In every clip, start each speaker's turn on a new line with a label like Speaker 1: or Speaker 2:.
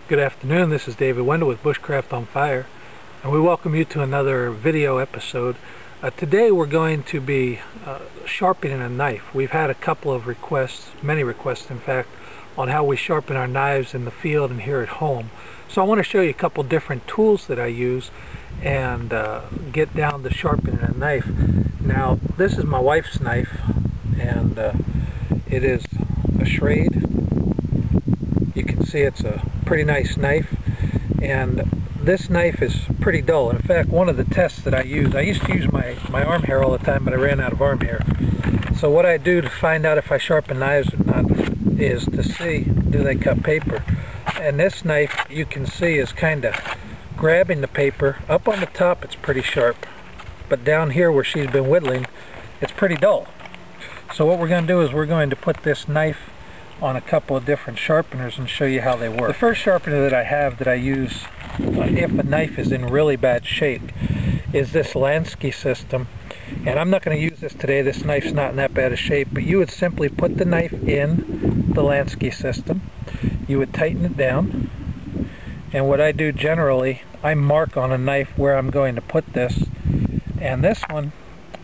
Speaker 1: Good afternoon, this is David Wendell with BushcraftOnFire, and we welcome you to another video episode. Today we're going to be sharpening a knife. We've had a couple of requests, many requests in fact, on how we sharpen our knives in the field and here at home. So I want to show you a couple different tools that I use and get down to sharpening a knife. Now this is my wife's knife, and it is a Schrade. You can see it's a pretty nice knife, and this knife is pretty dull. In fact, one of the tests that I used to use my arm hair all the time, but I ran out of arm hair. So what I do to find out if I sharpen knives or not is to see, do they cut paper? And this knife, you can see, is kind of grabbing the paper. Up on the top it's pretty sharp, but down here where she's been whittling, it's pretty dull. So what we're going to do is we're going to put this knife on a couple of different sharpeners and show you how they work. The first sharpener that I have that I use if a knife is in really bad shape is this Lansky System, and I'm not going to use this today. This knife's not in that bad a shape, but you would simply put the knife in the Lansky System, you would tighten it down, and what I do generally, I mark on a knife where I'm going to put this, and this one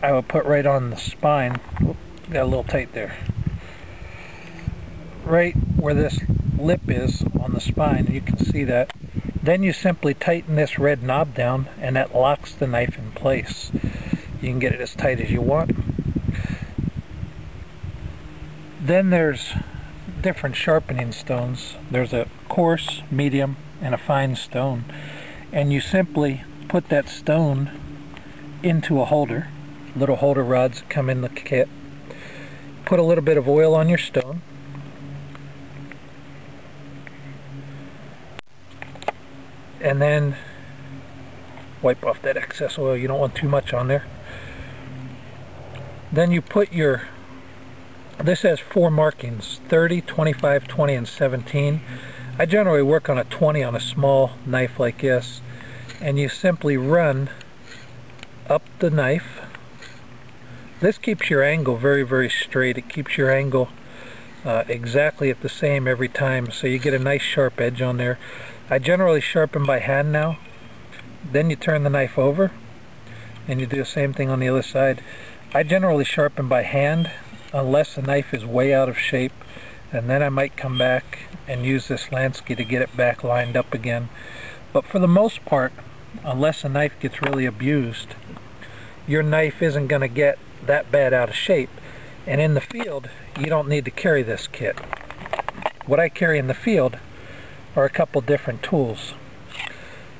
Speaker 1: I will put right on the spine. Oop, got a little tight there. Right where this lip is on the spine, you can see that. Then you simply tighten this red knob down, and that locks the knife in place. You can get it as tight as you want. Then there's different sharpening stones. There's a coarse, medium, and a fine stone, and you simply put that stone into a holder. Little holder rods that come in the kit. Put a little bit of oil on your stone, and then wipe off that excess oil. You don't want too much on there. Then you put your, this has 4 markings, 30, 25, 20, and 17. I generally work on a 20 on a small knife like this, and you simply run up the knife. This keeps your angle very, very straight. It keeps your angle exactly at the same every time, so you get a nice sharp edge on there. I generally sharpen by hand now. Then you turn the knife over and you do the same thing on the other side. I generally sharpen by hand unless the knife is way out of shape, and then I might come back and use this Lansky to get it back lined up again. But for the most part, unless a knife gets really abused, your knife isn't going to get that bad out of shape. And in the field, you don't need to carry this kit. What I carry in the field are a couple different tools.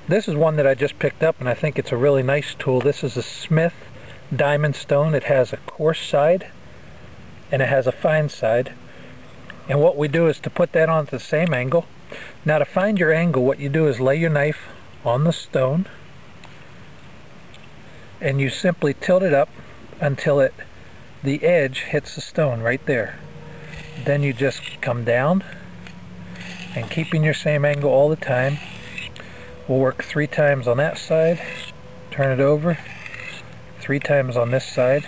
Speaker 1: This is one that I just picked up, and I think it's a really nice tool. This is a Smith diamond stone. It has a coarse side and it has a fine side, and what we do is to put that onto the same angle. Now to find your angle, what you do is lay your knife on the stone and you simply tilt it up until the edge hits the stone right there. Then you just come down, and keeping your same angle all the time. We'll work 3 times on that side, turn it over, 3 times on this side,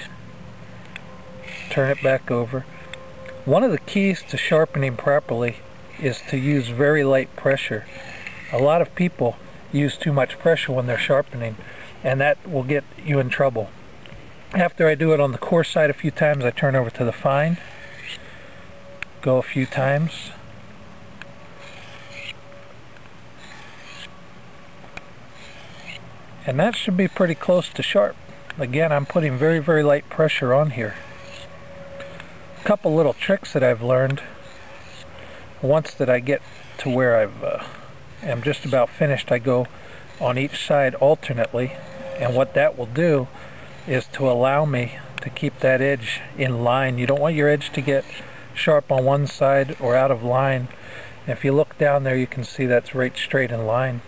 Speaker 1: turn it back over. One of the keys to sharpening properly is to use very light pressure. A lot of people use too much pressure when they're sharpening, and that will get you in trouble. After I do it on the coarse side a few times, I turn over to the fine, go a few times, and that should be pretty close to sharp. Again, I'm putting very, very light pressure on here. A couple little tricks that I've learned. Once that I get to where am just about finished, I go on each side alternately, and what that will do is to allow me to keep that edge in line. You don't want your edge to get sharp on one side or out of line. If you look down there, you can see that's right straight in line.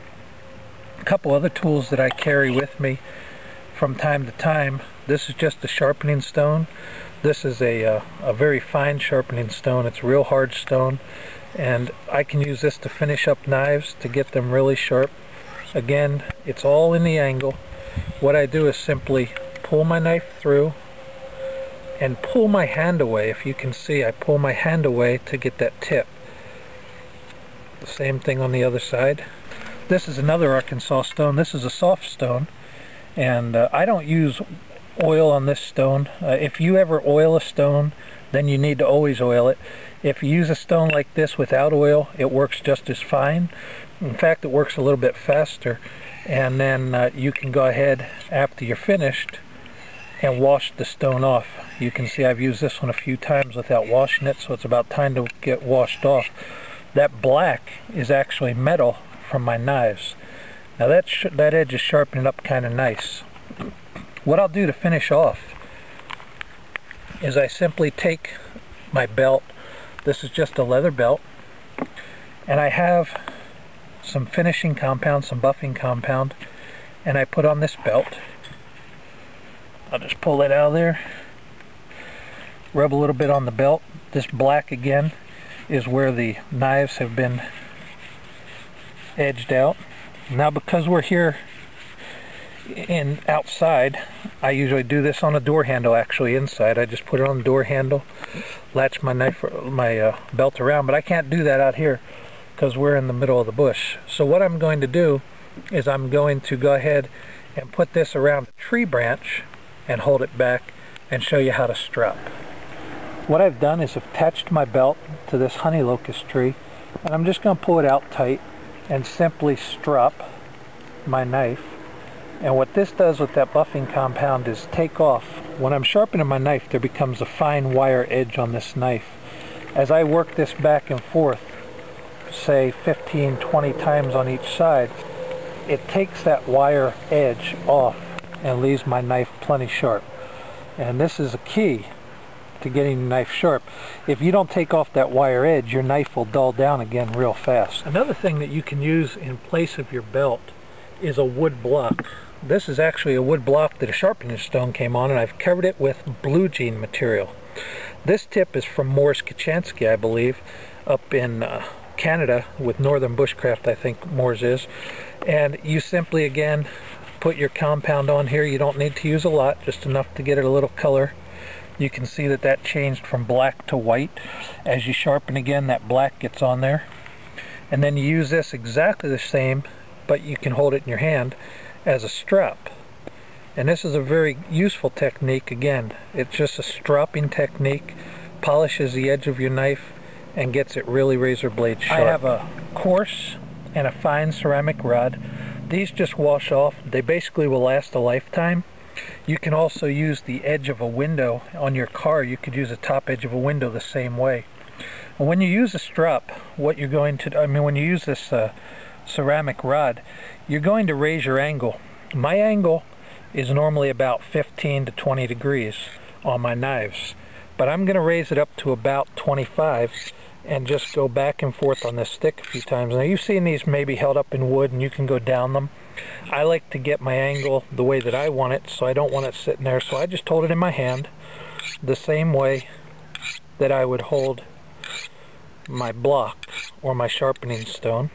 Speaker 1: A couple other tools that I carry with me from time to time. This is just a sharpening stone. This is a very fine sharpening stone. It's a real hard stone, and I can use this to finish up knives to get them really sharp. Again, it's all in the angle. What I do is simply pull my knife through and pull my hand away. If you can see, I pull my hand away to get that tip. The same thing on the other side. This is another Arkansas stone. This is a soft stone, and I don't use oil on this stone. If you ever oil a stone, then you need to always oil it. If you use a stone like this without oil, it works just as fine. In fact, it works a little bit faster. And then you can go ahead after you're finished and wash the stone off. You can see I've used this one a few times without washing it, so it's about time to get washed off. That black is actually metal from my knives. Now that edge is sharpening up kind of nice. What I'll do to finish off is I simply take my belt. This is just a leather belt, and I have some finishing compound, some buffing compound, and I put on this belt. I'll just pull it out of there, rub a little bit on the belt. This black again is where the knives have been edged out. Now because we're here outside, I usually do this on a door handle. Actually inside, I just put it on the door handle, latch my belt around, but I can't do that out here because we're in the middle of the bush. So what I'm going to do is I'm going to go ahead and put this around a tree branch and hold it back and show you how to strap. What I've done is attached my belt to this honey locust tree, and I'm just going to pull it out tight and simply strap my knife. And what this does with that buffing compound is take off. When I'm sharpening my knife, there becomes a fine wire edge on this knife. As I work this back and forth, say 15-20 times on each side, it takes that wire edge off and leaves my knife plenty sharp. And this is a key to getting the knife sharp. If you don't take off that wire edge, your knife will dull down again real fast. Another thing that you can use in place of your belt is a wood block. This is actually a wood block that a sharpening stone came on, and I've covered it with blue jean material. This tip is from Morris Kachanski, I believe, up in Canada with Northern Bushcraft, I think Morris is. And you simply again put your compound on here. You don't need to use a lot, just enough to get it a little color. You can see that that changed from black to white. As you sharpen again, that black gets on there. And then you use this exactly the same, but you can hold it in your hand as a strap. And this is a very useful technique. Again, it's just a strapping technique, polishes the edge of your knife and gets it really razor blade sharp. I have a coarse and a fine ceramic rod. These just wash off. They basically will last a lifetime. You can also use the edge of a window on your car. You could use the top edge of a window the same way. And when you use a strap, what you're going to, when you use this ceramic rod, you're going to raise your angle. My angle is normally about 15 to 20 degrees on my knives, but I'm going to raise it up to about 25 and just go back and forth on this stick a few times. Now you've seen these maybe held up in wood and you can go down them. I like to get my angle the way that I want it, so I don't want it sitting there, so I just hold it in my hand the same way that I would hold my block or my sharpening stone.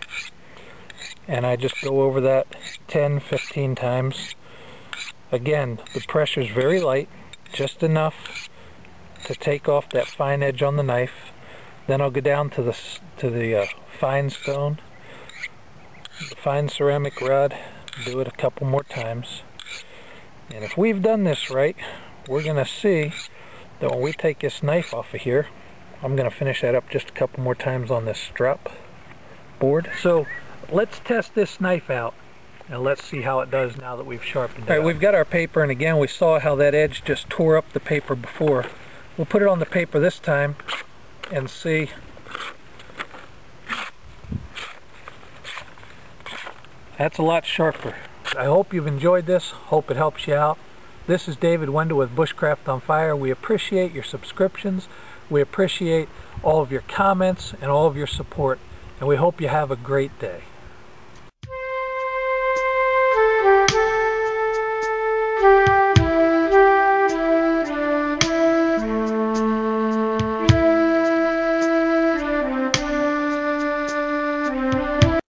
Speaker 1: And I just go over that 10-15 times. Again, the pressure is very light, just enough to take off that fine edge on the knife. Then I'll go down to the fine stone, the fine ceramic rod, do it a couple more times. And if we've done this right, we're going to see that when we take this knife off of here, I'm going to finish that up just a couple more times on this strap board. So let's test this knife out and let's see how it does now that we've sharpened it. All right, we've got our paper, and again we saw how that edge just tore up the paper before. We'll put it on the paper this time and see. That's a lot sharper. I hope you've enjoyed this. Hope it helps you out. This is David Wendell with BushcraftOnFire. We appreciate your subscriptions. We appreciate all of your comments and all of your support. And we hope you have a great day.